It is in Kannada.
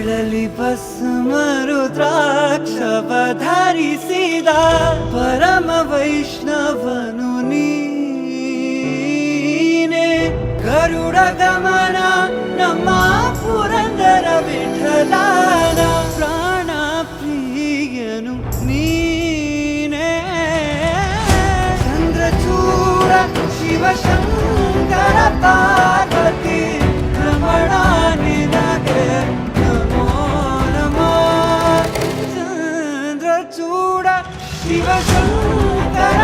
ಕೊರಳಲಿ ಭಸ್ಮರು ದ್ರಾಕ್ಷವ ಧರಿಸಿದ ಪರಮ ವೈಷ್ಣವನು ನೀನೆ. ಗರುಡ ಗಮನ ನಮ್ಮ ಪುರಂದರ ವಿಠಲನ ಪ್ರಾಣ ಪ್ರಿಯನು ನೀನೆ. ಚಂದ್ರಚೂಡ ಶಿವಶಂಕರ ಪಾರ್ವತಿ ರಮಣ ನಿನಗೆ ನಮೋ ನಮೋ. ಚಂದ್ರಚೂಡ ಶಿವಶಂಕರ